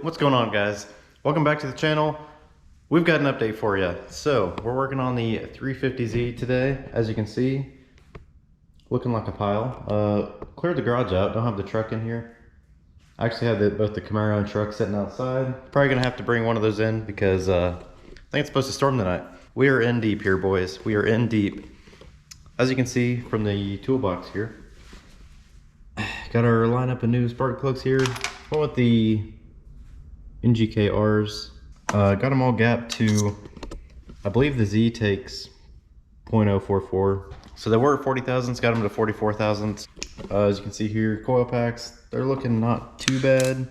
What's going on, guys? Welcome back to the channel. We've got an update for you. So we're working on the 350Z today. As you can see, looking like a pile. Cleared the garage out, don't have the truck in here. I actually have both the Camaro and truck sitting outside. Probably gonna have to bring one of those in because I think it's supposed to storm tonight. We are in deep here, boys. We are in deep. As you can see from the toolbox here, got our lineup of new spark plugs here. One with the NGK-Rs. Got them all gapped to, I believe the Z takes 0.044. So they were at 40 thousandths, got them to 44 thousandths. As you can see here, coil packs, they're looking not too bad.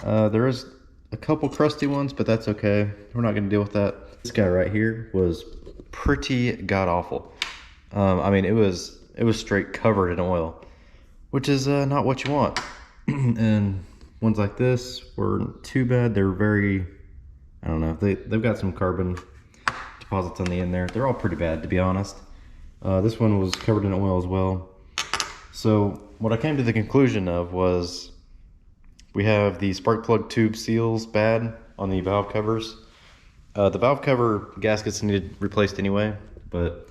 There is a couple crusty ones, but that's okay. We're not gonna deal with that. This guy right here was pretty god awful. I mean, it was straight covered in oil, which is not what you want. And ones like this weren't too bad. They're very, I don't know, they've got some carbon deposits on the end there. They're all pretty bad, to be honest. This one was covered in oil as well. So what I came to the conclusion of was we have the spark plug tube seals bad on the valve covers. The valve cover gaskets needed replaced anyway, but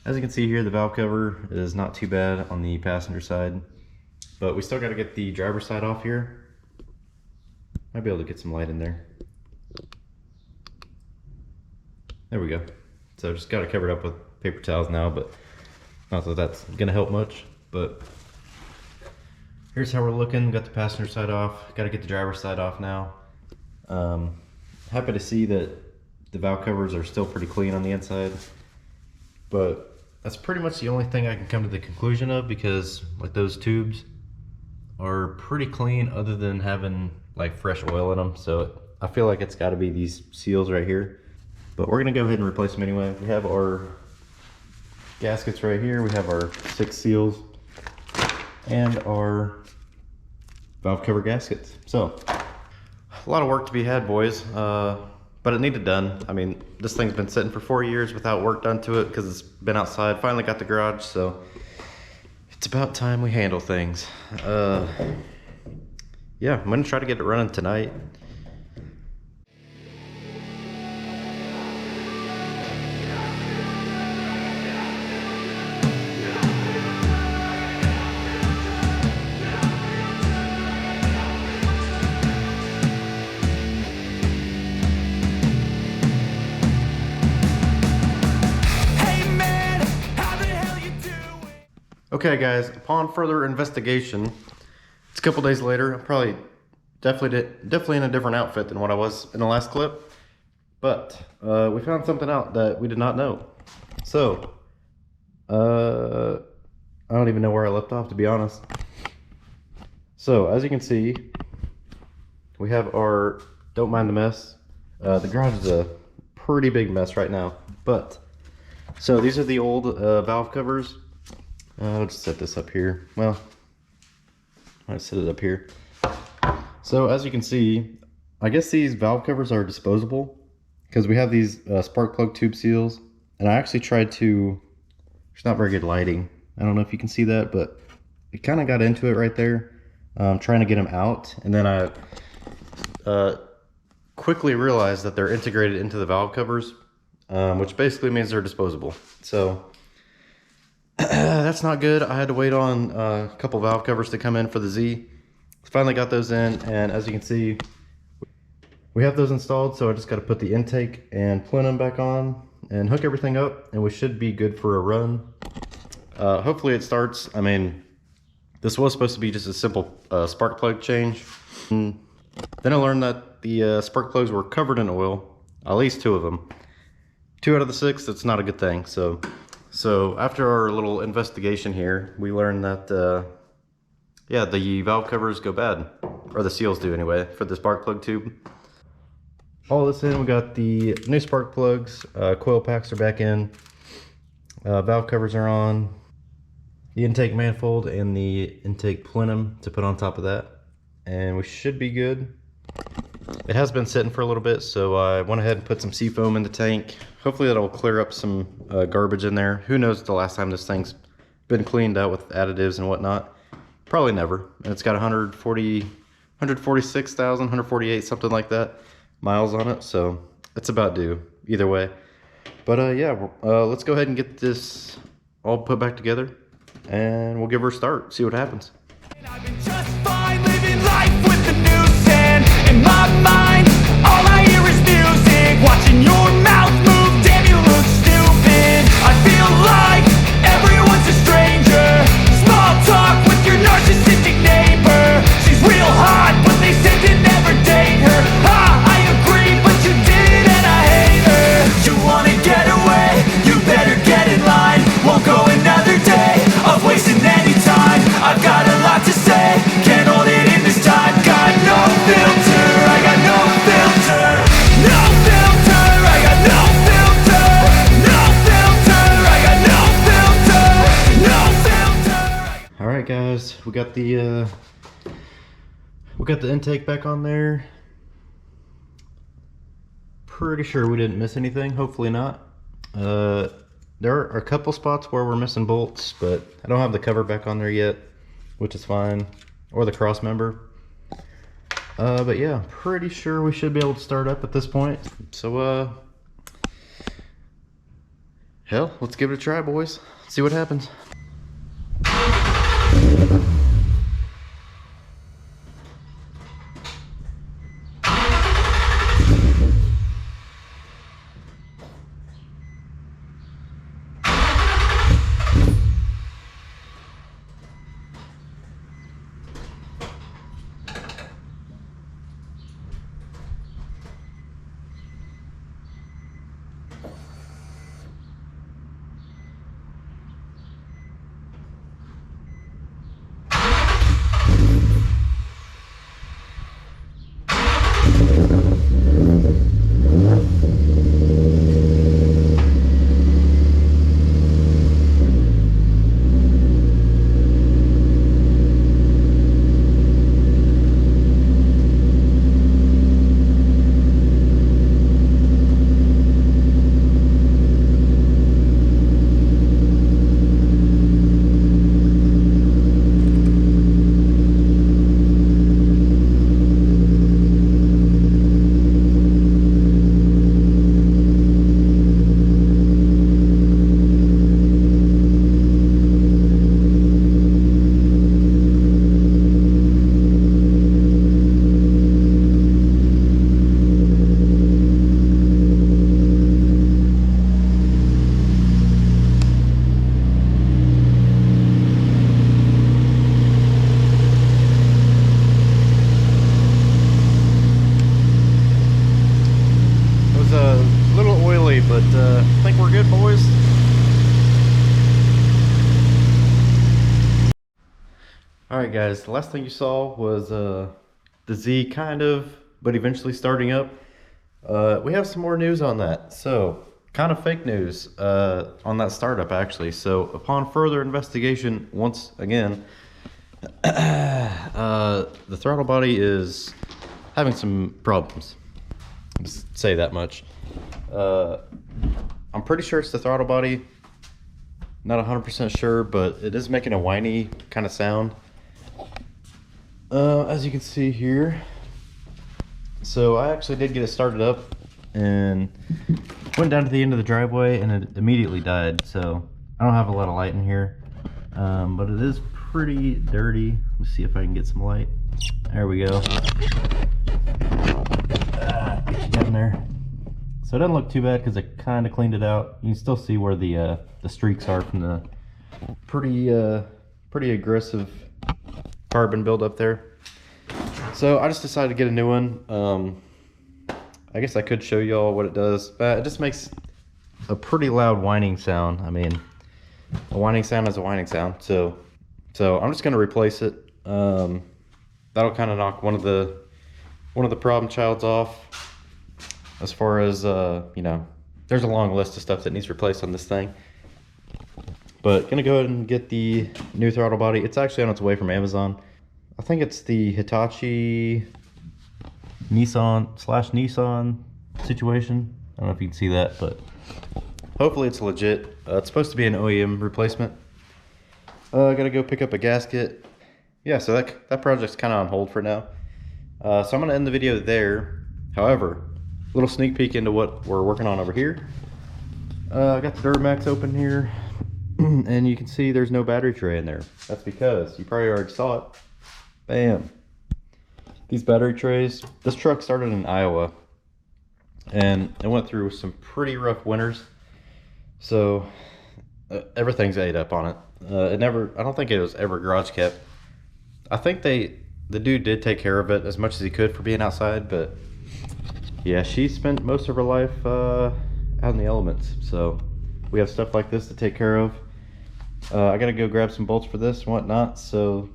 as you can see here, the valve cover is not too bad on the passenger side, but we still got to get the driver's side off here. Might be able to get some light in there. There we go. So just got it covered up with paper towels now, but not that that's gonna help much. But here's how we're looking. Got the passenger side off. Got to get the driver's side off now. Happy to see that the valve covers are still pretty clean on the inside, but that's pretty much the only thing I can come to the conclusion of, because like those tubes are pretty clean other than having like fresh oil in them. So I feel like it's got to be these seals right here, but we're gonna go ahead and replace them anyway. We have our gaskets right here. We have our 6 seals and our valve cover gaskets. So a lot of work to be had, boys, but it needed done. I mean, this thing's been sitting for 4 years without work done to it because it's been outside. Finally got the garage, so it's about time we handle things. Yeah, I'm gonna try to get it running tonight. Okay, guys, upon further investigation, it's a couple days later. I'm probably definitely in a different outfit than what I was in the last clip, but we found something out that we did not know. So I don't even know where I left off, to be honest. So as you can see, we have our don't mind the mess. The garage is a pretty big mess right now, but so these are the old valve covers. I'll just set this up here. Well, I'll set it up here. So as you can see, I guess these valve covers are disposable because we have these spark plug tube seals, and I actually tried to, there's not very good lighting. I don't know if you can see that, but it kind of got into it right there, trying to get them out. And then I quickly realized that they're integrated into the valve covers, which basically means they're disposable. So that's not good. I had to wait on a couple valve covers to come in for the Z. Finally got those in, and as you can see, we have those installed. So I just got to put the intake and plenum back on and hook everything up, and we should be good for a run. Hopefully it starts. I mean, this was supposed to be just a simple spark plug change. And then I learned that the spark plugs were covered in oil, at least 2 of them. 2 out of the 6, that's not a good thing. So after our little investigation here, we learned that, yeah, the valve covers go bad, or the seals do anyway, for the spark plug tube. All this in, we got the new spark plugs, coil packs are back in, valve covers are on, the intake manifold and the intake plenum to put on top of that, and we should be good. It has been sitting for a little bit, so I went ahead and put some seafoam in the tank. Hopefully that'll clear up some garbage in there. Who knows the last time this thing's been cleaned out with additives and whatnot. Probably never. And it's got 140 146,000, 148, something like that, miles on it. So it's about due either way. But yeah, let's go ahead and get this all put back together, and we'll give her a start, see what happens. I've been just fine living life with the noose in my mind. All I hear is music, watching your mouth move. Damn, you look stupid. I feel like everyone's a stranger. Small talk with your narcissistic neighbor. She's real hot, but they said to never date her. I agree, but you did, and I hate her. You wanna get away? You better get in line. Won't go another day of wasting any time. I've got a lot to say, can't hold it in this time. Got no filter, I got no filter. No filter, I got no filter. No filter, I got no filter. No filter. All right, guys, we got the intake back on there. Pretty sure we didn't miss anything. Hopefully not. There are a couple spots where we're missing bolts, but I don't have the cover back on there yet, which is fine, or the cross member. But yeah, pretty sure we should be able to start up at this point. So hell, let's give it a try, boys. See what happens. But I think we're good, boys. Alright guys, the last thing you saw was the Z kind of, but eventually starting up. We have some more news on that. So, kind of fake news on that startup actually. So, upon further investigation, once again, the throttle body is having some problems. Just say that much. I'm pretty sure it's the throttle body. Not 100% sure, but it is making a whiny kind of sound. As you can see here. So I actually did get it started up and went down to the end of the driveway and it immediately died. So I don't have a lot of light in here, but it is pretty dirty. Let's see if I can get some light. There we go. Get you down there. So it doesn't look too bad because I kind of cleaned it out. You can still see where the streaks are from the pretty aggressive carbon buildup there. So I just decided to get a new one. I guess I could show y'all what it does. It just makes a pretty loud whining sound. I mean, a whining sound is a whining sound. So I'm just gonna replace it. That'll kind of knock one of the problem childs off. As far as you know, there's a long list of stuff that needs replaced on this thing. But gonna go ahead and get the new throttle body. It's actually on its way from Amazon. I think it's the Hitachi Nissan situation. I don't know if you can see that, but hopefully it's legit. It's supposed to be an OEM replacement. Gotta go pick up a gasket. Yeah, so that project's kind of on hold for now. So I'm gonna end the video there. However, a little sneak peek into what we're working on over here. I got the Duramax open here, and you can see there's no battery tray in there. That's because you probably already saw it. Bam. These battery trays. This truck started in Iowa, and it went through some pretty rough winters. So everything's ate up on it. I don't think it was ever garage kept. I think the dude did take care of it as much as he could for being outside, but yeah, she spent most of her life out in the elements. So we have stuff like this to take care of. I gotta go grab some bolts for this and whatnot. So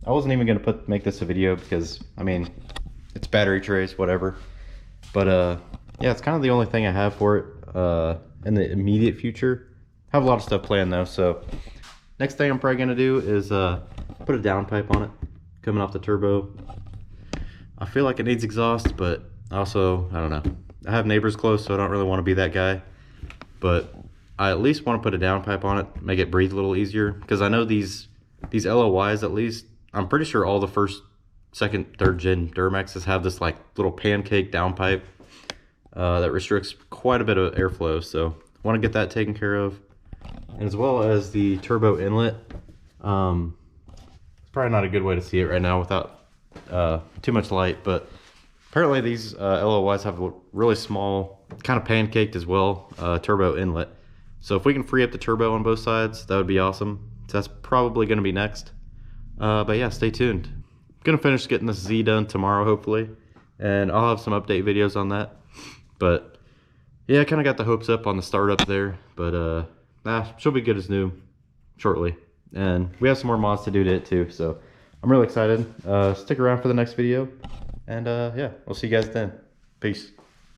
I wasn't even gonna make this a video because I mean it's battery trays, whatever. But yeah, it's kind of the only thing I have for it in the immediate future. I have a lot of stuff planned though, so next thing I'm probably gonna do is put a downpipe on it coming off the turbo. I feel like it needs exhaust, but also I don't know. I have neighbors close, so I don't really want to be that guy. But I at least want to put a downpipe on it, make it breathe a little easier, because I know these LOYs, at least I'm pretty sure all the first, second, third gen Duramaxes have this like little pancake downpipe that restricts quite a bit of airflow. So I want to get that taken care of, and as well as the turbo inlet. It's probably not a good way to see it right now without too much light, but apparently these LOYs have a really small, kind of pancaked as well, turbo inlet. So if we can free up the turbo on both sides, that would be awesome. So that's probably going to be next. But yeah, stay tuned. I'm going to finish getting this Z done tomorrow, hopefully, and I'll have some update videos on that. But yeah, I kind of got the hopes up on the startup there, but she'll be good as new shortly. And we have some more mods to do to it too, so I'm really excited. Stick around for the next video, and yeah, we'll see you guys then. Peace.